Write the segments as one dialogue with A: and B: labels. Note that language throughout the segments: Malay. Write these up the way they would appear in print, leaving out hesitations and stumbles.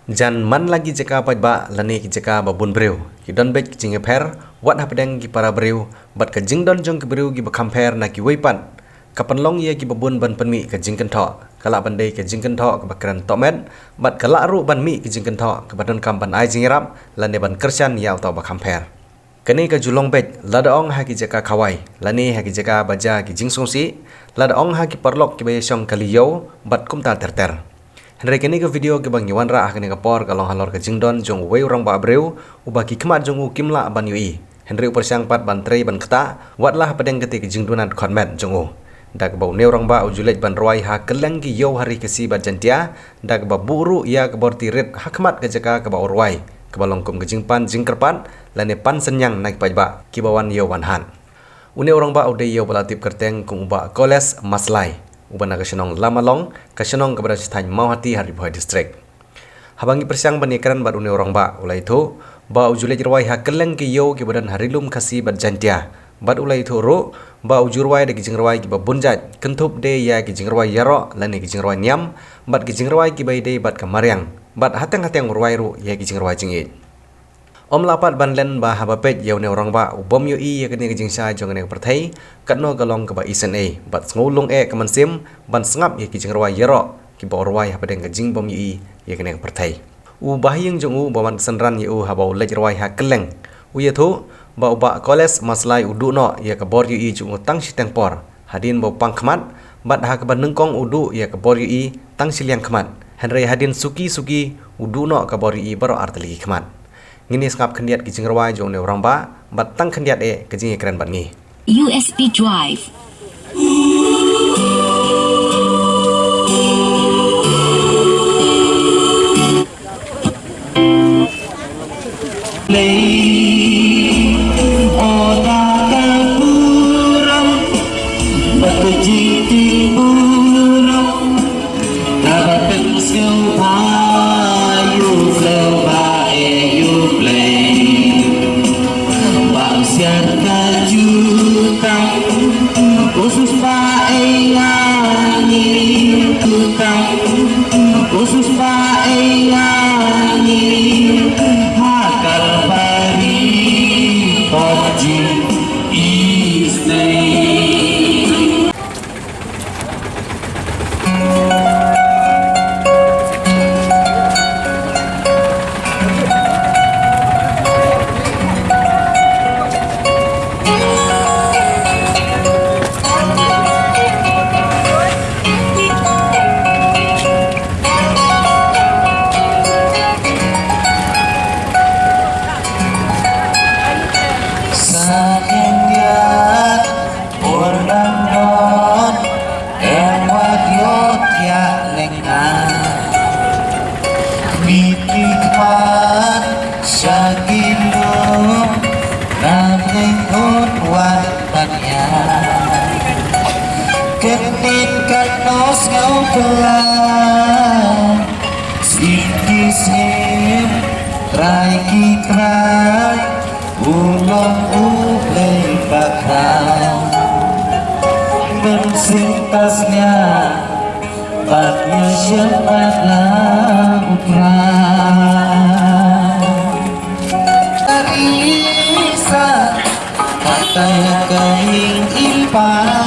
A: Jan man lagi jeka ba lani ki jeka ba bun breu ki don bet ki jinge pher wat hapdeng ki para breu bat ka jing don jong ki breu ki ba kamper na ki weipan kapan long ye ki ba bun ban penmi ka jing kan tho kala bandai ka jing kan tho ka ba kran tomet bat kala ru ban mi ki jing kan tho ka badan kam ban ai jing rap lani ban kersan yaw to ba kamper kani ka julong bet lada ong ha ki jeka khawai lani ha ki jeka baja ki jing songsi lada ong ha ki parlok ki ba yong kaliyo bat kumta ter Henry kini ke video ke bang Yuan ra kini ke por kalong halor ke jingdon jong wei orang ba breu uba ki kemat jong u kimla ban yui Henry upar siang pat ban trei ban keta watlah pedeng keti ke jingdonan konmet jong u dak bau ne orang ba ujulet ban roi ha keleng ki yo hari ke si bat jantia dak ba buru ya ke borti red ha kemat ke jaka ke ba urwai ke balong kum ke jingpan jingkerpan lane pan senyang naik pajba ki bawan yo wan han une orang ba ude yo balatip kerteng kum uba koles maslai ubana kasenong lamalong kasenong kepada sitany Mauhati Hari Bohai District. Habangi persiang banikaran baru ne orang ba ulai itu ba ujule jirwai ha keleng ki yo ki badan harilum kasi bad jantia bad ulai itu ro ba ujurwai de ki jingrwai ki ba bunjat kentup de ya ki jingrwai yaro lani ki jingrwai nyam bad ki jingrwai ki bai de bad kamaryang bad hateng urwai ro ya ki jingrwai jingit Om lapat banlen ba habapet yaw ne orang ba ubom yo I ya kene kijing sa jong ne perthai katno galong ka ba isen e bat ngulung e kaman sim ban sngap ya kijing rwai yero ki ba rwai ha padeng kijing bom yo I ya kene perthai u bahyeng jong u ba man senran yo ha ba lej rwai ha keleng u ya thu ba koles maslai udu no ya ka bor yo I jong tang siteng por hadin ba pang khmat bat ha ka ban nengkong udu ya ka bor yo I tang siliang khmat henry hadin suki udu no ka bor yo I baro arteli khmat Ngini skap kendiat ki jingrwai jong ne orang ba batang kendiat ke jing keren bat ngi
B: USB drive
C: Kenit kanos ngau pelan Siki sim Trai ki trai Ulong uplay bakal Bensintasnya Batnya syempatlah upran Tarisa Katanya kehing ipan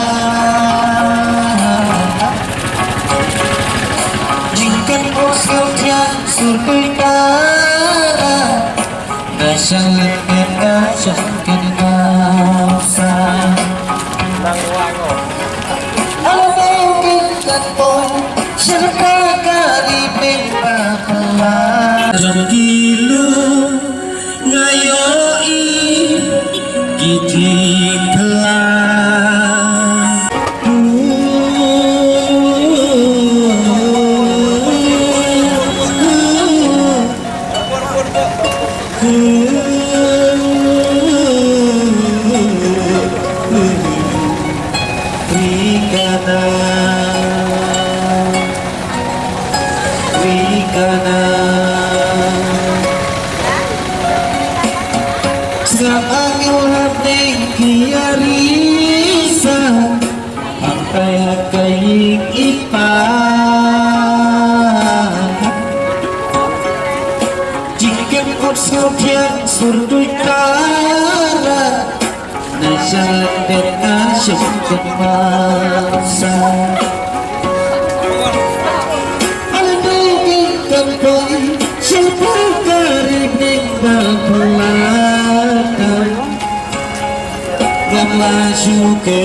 C: laju ke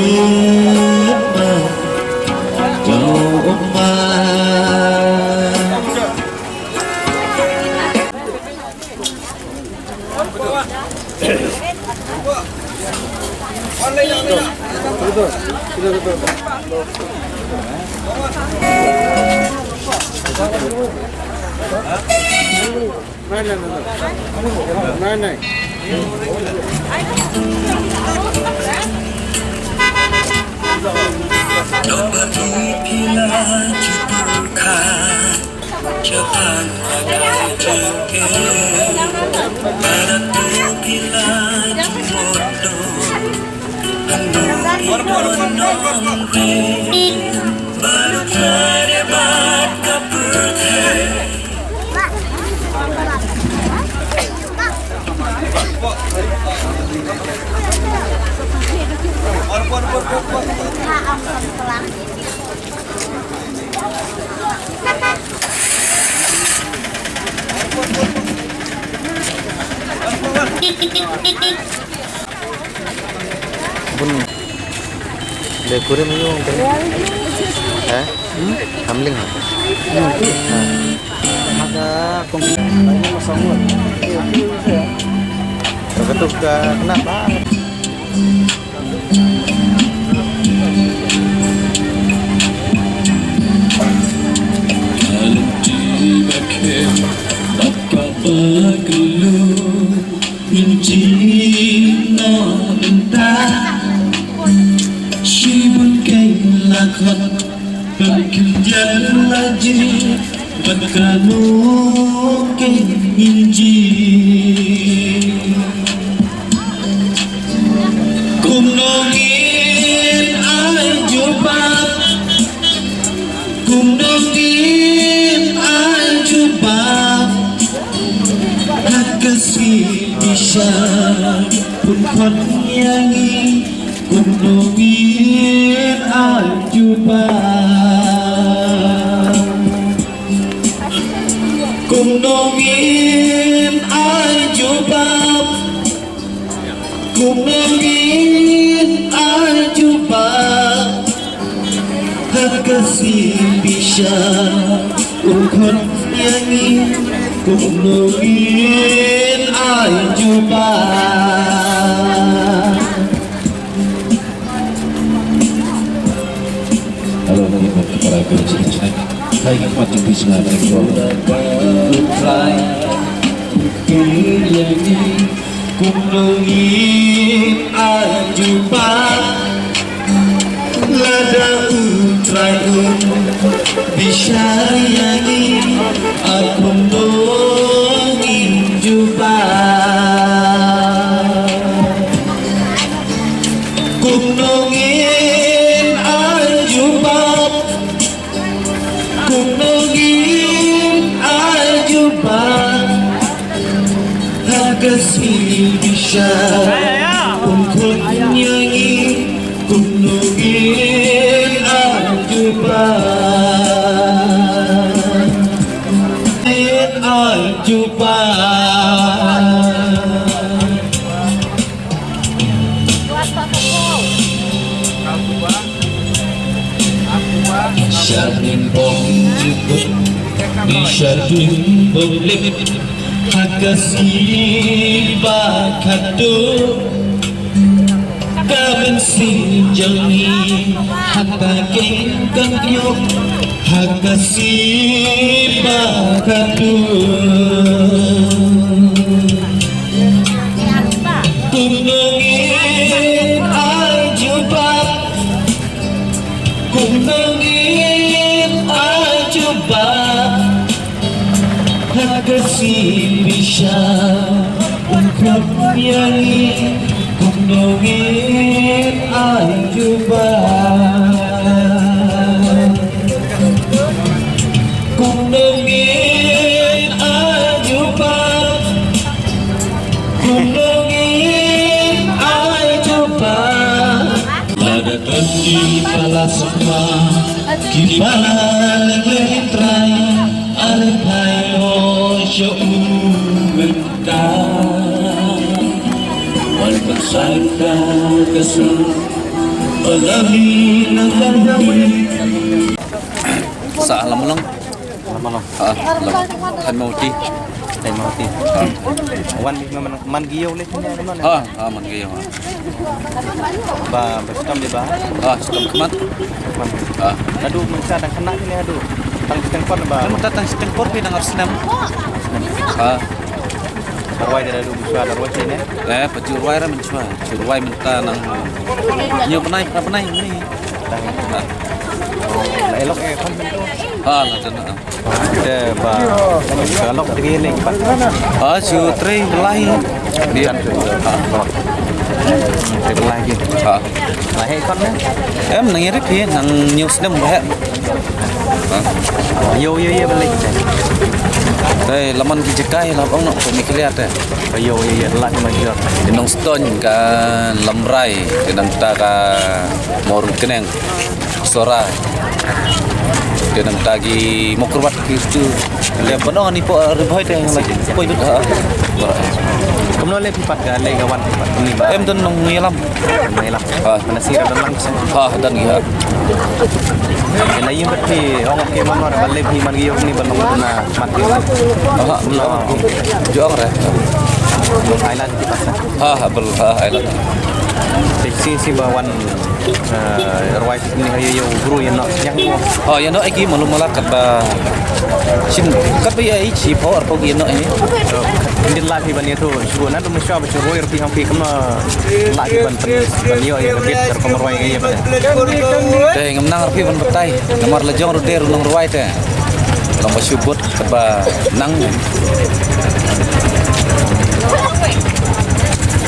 C: jauh
D: Cepat pakai jengkel pada tu bila jodoh baru terdapat kepercayaan.
A: Bun, le kurim yung hamling ha.
E: Ada banyak masalah.
A: Terketuk kena banget.
C: Bisa pun kon nyanyi gunungin ajuba gunungin ajuba gunungin ajuba kasih bisa pun kon nyanyi gunungin ajuba.
F: Halo bagi para pencinta baik macam bisa
C: Utrai Kini gunungin ajuba lada utrai bisa yangi aku nungin juba gunungin ajuba gunungin ajuba kasih bisa untuk nyanyi gunungin ajuba ajuba Syadin bom jebut di syadin boleh hakasi bakado kaben si jani hatta kengkang yuk hakasi bakado gunungin ajuba gunungin ajuba kasih bisa untuk nyanyi gunungin ajuba gunungin ajuba gunungin ajuba ada di pala semua kipala lentrai Arpayo show menta wal Bersangka kesal Pelahi nakal dami
E: Sa alam mo lang. Alam. Kan mau ti.
G: Tay mau ti. Wan di man giyaw le kanya naman.
E: Man gayo.
G: Ba bestam di ba?
E: Sistem kemat.
G: Man. Aduh mensa dan kena ni aduh. Tang stengkot ba?
E: Kamu tatang sistem korpi nang harus senam.
G: Arwai dari dulu bisa arwai sini.
E: Pecurwai ra mencua. Curwai minta nang nyo penai ni.
G: Lah elok kan.
E: Lah jana.
G: Ada ba galok diri ni pak.
E: Cu tri belai. Dia.
G: Diri lagi. Lah he kon ni.
E: Em nang irit hi nang nyo senam ba.
G: Yo balik.
E: Đây laman kijakai lah bang nak pemikir lihat
G: Yo lah macam.
E: Dinong stone ka lamrai dinang ta ka morung keneng sora dinang tagi mokurbat kitu le panong ni po reboy teh lagi poi bet
G: Kamu le pipat ga le kawan pipat ni ba.
E: em dan nong ngilam
G: Nailah. Mana sih dan langsung.
E: dan giha
G: Kena yung berarti orang ke mana ada balik di mana yung ni belum pernah mati.
E: juang re
G: Thailand di pasar.
E: bel island
G: Si bawan ruai ni hayo yung guru yang nak yang
E: ya no aki malum malakat ba sin kat ba ai chi po ar po gi no ai
G: hindi lagi ban itu suruh nanti mesti apa suruh yang pihak pihak kena lagi ban yo yang lebih terkemeruai gaya pada.
E: Teh ngam nang arpi ban betai nomor lejong ruder nang ruai teh lomba syubut keba nang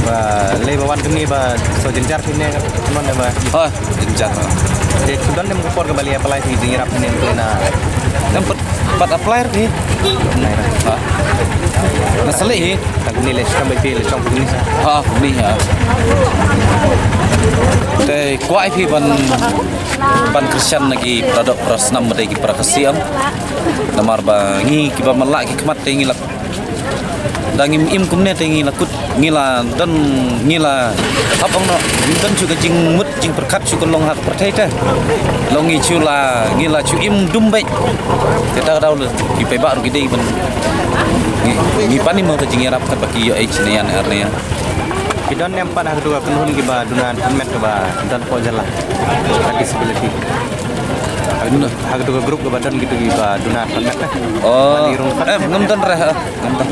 G: Ba le bawan kini ba so jenjar kini mana ba.
E: jenjang
G: Jadi sudah nem kupor kembali apa lagi di nyerap ini na.
E: tempat apply ni nasali hi
G: Tak nilai sampai pilih trong ini.
E: ni teh kuai phi ban Christian lagi produk prasnam madai ki prakasiam namar ba ngi ki ba malak ki kemat te ngi lak dangim im kumne te ngi lakut ngila dan ngila apang no dan juga jing mut jing perkat juga long hak pertai teh longi chula ngila chu im dumbe kita tahu le ki pe ba ru gede ban ngi pani mo ke jing rap ka baki yo h ne yan arne
G: Kita nem pada hari dua penuhun kita dunan permet kita dan pojalah disability. Hari dua grup kita dan gitu kita dunan permet lah.
E: Ngam dan reh ngam dan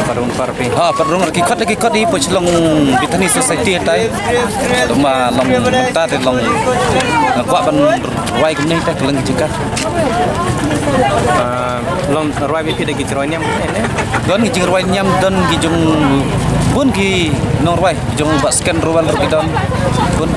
G: Parung parpi.
E: Parung ki khat di pochlong bitani society tai ma long ta te long kwa ban wai kum nei ta kelang jikat
G: Long roi bi pida ki roi nyam ne.
E: Don ki roi nyam don ki jung bun ki norway jung ba scan ruwal ki don bun